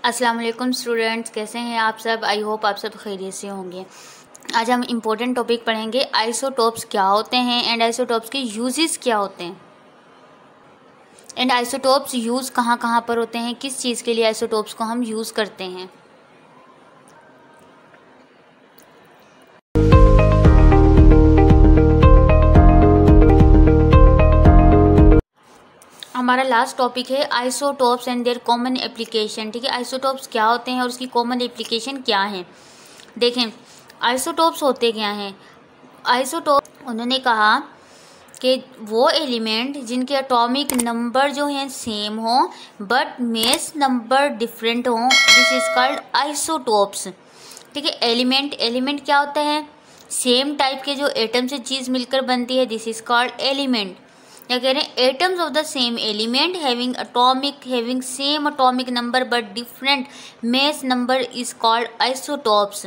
अस्सलाम वालेकुम स्टूडेंट्स, कैसे हैं आप सब। आई होप आप सब खैरियत से होंगे। आज हम इम्पोर्टेंट टॉपिक पढ़ेंगे, आइसोटोप्स क्या होते हैं एंड आइसोटोप्स के यूजेस क्या होते हैं एंड आइसोटोप्स यूज़ कहाँ कहाँ पर होते हैं, किस चीज़ के लिए आइसोटोप्स को हम यूज़ करते हैं। हमारा लास्ट टॉपिक है isotopes and their common application. ठीक है, आइसोटोप्स क्या होते हैं और उसकी कॉमन एप्लीकेशन क्या है। देखें, आइसोटोप्स होते क्या हैं। आइसोटोप उन्होंने कहा कि वो एलिमेंट जिनके एटॉमिक नंबर जो हैं सेम हो बट मेस नंबर डिफरेंट हो, दिस इज कॉल्ड आइसोटोप्स। ठीक है, एलिमेंट क्या होता है, सेम टाइप के जो एटम से चीज़ मिलकर बनती है, दिस इज कॉल्ड एलिमेंट। क्या कह रहे हैं, atoms of the same element having same atomic number but different mess number is called isotopes.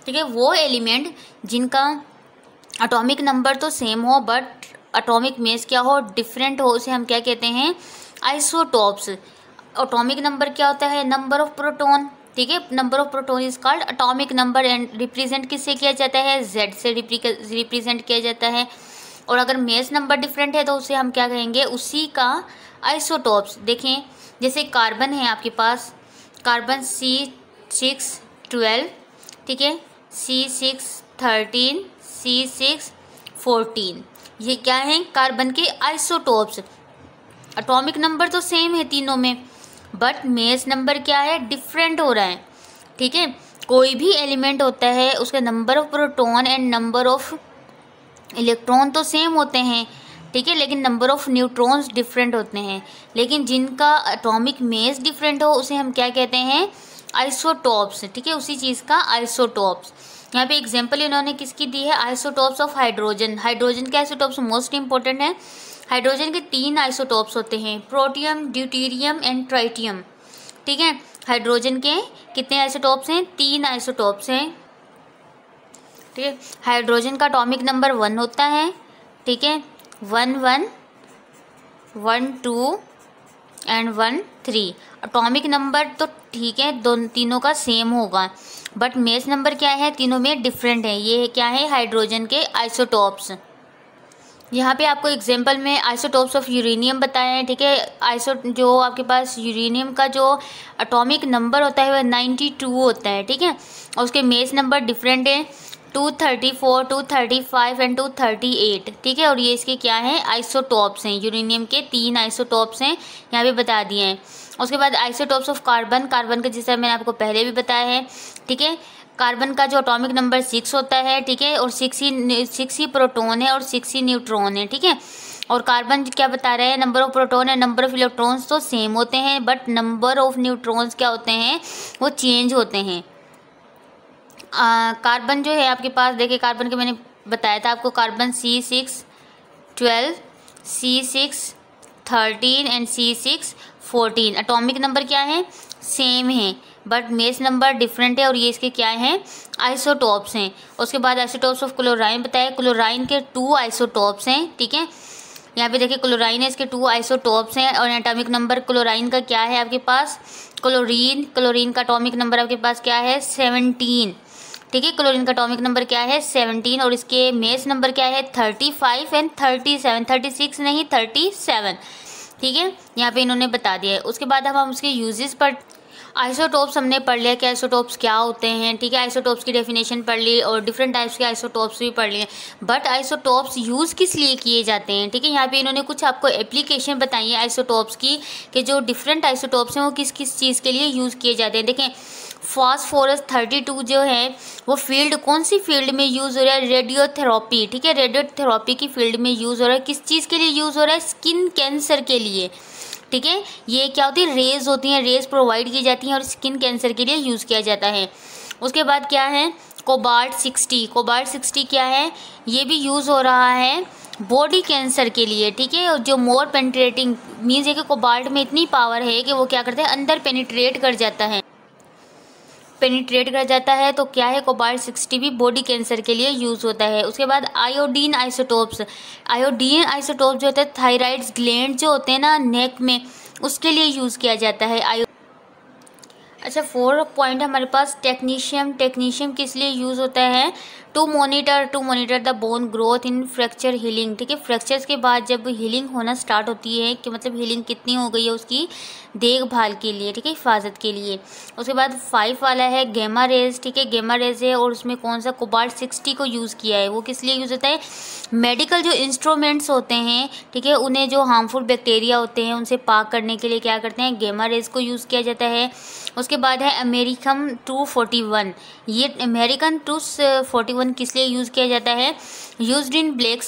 ठीक है, वो एलिमेंट जिनका एटॉमिक नंबर तो सेम हो बट एटॉमिक मेस क्या हो, डिफरेंट हो, उसे हम क्या कहते हैं, आइसोटोप्स। एटॉमिक नंबर क्या होता है, नंबर ऑफ प्रोटॉन। ठीक है, number of proton is called atomic number and represent किससे किया जाता है, Z से रिप्रेजेंट किया जाता है। और अगर मेस नंबर डिफरेंट है तो उसे हम क्या कहेंगे, उसी का आइसोटोप्स। देखें, जैसे कार्बन है आपके पास, कार्बन C612, ठीक है, C613, C614, ये क्या है, कार्बन के आइसोटोप्स। एटॉमिक नंबर तो सेम है तीनों में बट मेस नंबर क्या है, डिफरेंट हो रहा है। ठीक है, कोई भी एलिमेंट होता है उसका number of proton and number of electron तो सेम होते हैं, ठीक है, लेकिन नंबर ऑफ न्यूट्रॉन्स डिफरेंट होते हैं। लेकिन जिनका एटॉमिक मेस डिफरेंट हो उसे हम क्या कहते हैं, आइसोटोप्स। ठीक है, उसी चीज़ का आइसोटोप्स। यहाँ पे एग्जांपल इन्होंने किसकी दी है, आइसोटोप्स ऑफ हाइड्रोजन। हाइड्रोजन के आइसोटोप्स मोस्ट इंपॉर्टेंट है। हाइड्रोजन के 3 आइसोटोप्स होते हैं, प्रोटियम, ड्यूटेरियम एंड ट्राइटियम। ठीक है, हाइड्रोजन के कितने आइसोटोप्स हैं, 3 आइसोटोप्स हैं। ठीक है, हाइड्रोजन का एटॉमिक नंबर 1 होता है। ठीक है, 1 1 1 2 एंड 1 3। एटॉमिक नंबर तो ठीक है तीनों का सेम होगा बट मेस नंबर क्या है, तीनों में डिफरेंट है। ये क्या है, हाइड्रोजन के आइसोटोप्स। यहाँ पे आपको एग्जांपल में आइसोटोप्स ऑफ यूरेनियम बताया है। ठीक है, जो आपके पास यूरेनियम का जो एटॉमिक नंबर होता है वह 92 होता है। ठीक है, और उसके मेस नंबर डिफरेंट है, 234, 235 एंड 238। ठीक है, और ये इसके क्या हैं, आइसोटोप्स हैं। यूरेनियम के 3 आइसोटोप्स हैं, यहाँ पे बता दिए हैं। उसके बाद आइसोटोप्स ऑफ कार्बन। कार्बन का जैसा मैंने आपको पहले भी बताया है। ठीक है, कार्बन का जो एटॉमिक नंबर 6 होता है, ठीक है, और 6 ही प्रोटॉन है और 6 ही न्यूट्रॉन है। ठीक है, और कार्बन क्या बता रहे हैं, number of proton and number of electrons तो सेम होते हैं बट नंबर ऑफ न्यूट्रॉन्स क्या होते हैं, वो चेंज होते हैं। कार्बन जो है आपके पास, देखिए कार्बन के मैंने बताया था आपको, carbon C612, C613 and C614। Atomic number क्या है, सेम है बट मेस नंबर डिफरेंट है और ये इसके क्या हैं, आइसोटोप्स हैं। उसके बाद आइसोटोप्स ऑफ क्लोराइन बताया, क्लोराइन के 2 आइसोटोप्स हैं। ठीक है, यहाँ पे देखिए क्लोराइन है, इसके 2 आइसोटोप्स हैं और एटॉमिक नंबर क्लोराइन का क्या है आपके पास, क्लोरीन का एटॉमिक नंबर आपके पास क्या है, 17। ठीक है, क्लोरीन का एटॉमिक नंबर क्या है, 17 और इसके मेस नंबर क्या है, 35 एंड 37, 36 नहीं 37। ठीक है, यहाँ पे इन्होंने बता दिया है। उसके बाद हम उसके यूजेस पर, आइसोटोप्स हमने पढ़ लिया कि आइसोटोप्स क्या होते हैं। ठीक है, आइसोटोप्स की डेफिनेशन पढ़ ली और डिफरेंट टाइप्स के आइसोटोप्स भी पढ़ लिए। बट आइसोटोप्स यूज़ किस लिए किए जाते हैं, ठीक है, यहाँ पे इन्होंने कुछ आपको एप्लीकेशन बताई है आइसोटोप्स की कि जो डिफरेंट आइसोटोप्स हैं वो किस किस चीज़ के लिए यूज़ किए जाते हैं। देखें, फास्फोरस 32 जो है वो फील्ड कौन सी फील्ड में यूज़ हो रहा है, रेडियोथेरेपी। ठीक है, रेडियोथेरेपी की फील्ड में यूज़ हो रहा है। किस चीज़ के लिए यूज़ हो रहा है, स्किन कैंसर के लिए। ठीक है, ये क्या होती है, रेज होती हैं, रेज प्रोवाइड की जाती हैं और स्किन कैंसर के लिए यूज़ किया जाता है। उसके बाद क्या है, कोबाल्ट 60। कोबाल्ट 60 क्या है, ये भी यूज़ हो रहा है बॉडी कैंसर के लिए। ठीक है, जो मोर पेनिट्रेटिंग मीन्स है कि कोबाल्ट में इतनी पावर है कि वो क्या करता है, अंदर पेनिट्रेट कर जाता है, तो क्या है, कोबाल्ट 60 भी बॉडी कैंसर के लिए यूज़ होता है। उसके बाद आयोडीन आइसोटोप्स। आयोडीन आइसोटोप जो होता है थायराइड्स ग्लैंड जो होते हैं ना नेक में, उसके लिए यूज़ किया जाता है। अच्छा, 4 पॉइंट हमारे पास टेक्नीशियम किस लिए यूज़ होता है? To monitor the bone growth in fracture healing. ठीक है, फ्रैक्चर्स के बाद जब हीलिंग होना स्टार्ट होती है कि मतलब हीलिंग कितनी हो गई है उसकी देखभाल के लिए, ठीक है, हिफाजत के लिए। उसके बाद 5 वाला है गेमा रेज। ठीक है, गेमा रेज है और उसमें कौन सा कोबाल्ट 60 को यूज़ किया है, वो किस लिए यूज़ होता है? मेडिकल जो इंस्ट्रूमेंट्स होते हैं, ठीक है, उन्हें जो हार्मफुल बैक्टीरिया होते हैं उनसे पाक करने के लिए क्या करते हैं? गेमा रेज को यूज़ किया जाता है। उसके बाद है अमेरिकन 241। ये अमेरिकन 241 किस लिए यूज़ किया जाता है? Used in black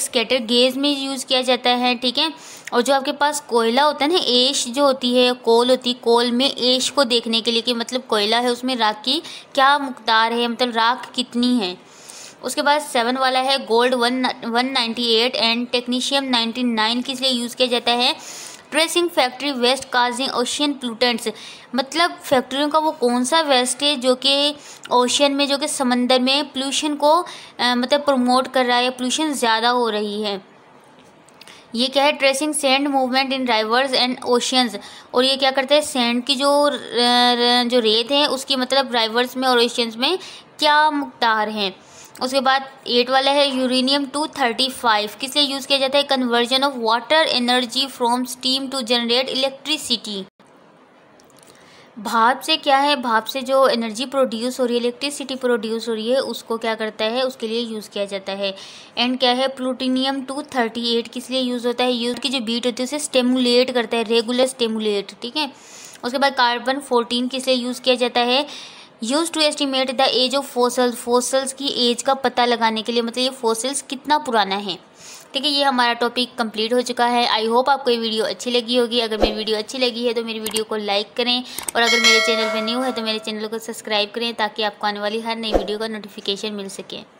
scatter gauge में यूज़ किया जाता है। ठीक है, और जो आपके पास कोयला होता है ना, ऐश जो होती है, कोल होती है, कोल में ऐश को देखने के लिए कि मतलब कोयला है उसमें राख की क्या मकदार है, मतलब राख कितनी है। उसके बाद 7 वाला है गोल्ड 198 एंड टेक्नीशियम 99 किस लिए यूज़ किया जाता है? Tracing factory waste causing ocean pollutants. मतलब फैक्ट्रियों का वो कौन सा वेस्ट है जो कि ओशियन में, जो कि समंदर में पोल्यूशन को मतलब प्रमोट कर रहा है, पोल्यूशन ज़्यादा हो रही है। ये क्या है? Tracing sand movement in reverse and oceans. और ये क्या करता है? सैंड की जो रेत है उसकी मतलब रिवर्स में और ओशियंस में क्या मकदार है। उसके बाद 8 वाला है यूरेनियम 235 किस लिए यूज़ किया जाता है? Conversion of water energy from steam to generate electricity. भाप से क्या है? भाप से जो एनर्जी प्रोड्यूस हो रही है, इलेक्ट्रिसिटी प्रोड्यूस हो रही है, उसको क्या करता है? उसके लिए यूज़ किया जाता है। एंड क्या है? प्लूटोनियम 238 किस लिए यूज़ होता है? यूज़ की जो बीट होती है उसे स्टिमुलेट करता है, रेगुलर स्टिमुलेट। ठीक है, उसके बाद कार्बन 14 किस लिए यूज़ किया जाता है? Use to estimate the age of fossils की एज का पता लगाने के लिए, मतलब ये फोसल्स कितना पुराना है। ठीक है, ये हमारा टॉपिक कंप्लीट हो चुका है। आई होप आपको ये वीडियो अच्छी लगी होगी। अगर मेरी वीडियो अच्छी लगी है तो मेरी वीडियो को लाइक करें, और अगर मेरे चैनल पर न्यू है तो मेरे चैनल को सब्सक्राइब करें ताकि आपको आने वाली हर नई वीडियो का नोटिफिकेशन मिल सके।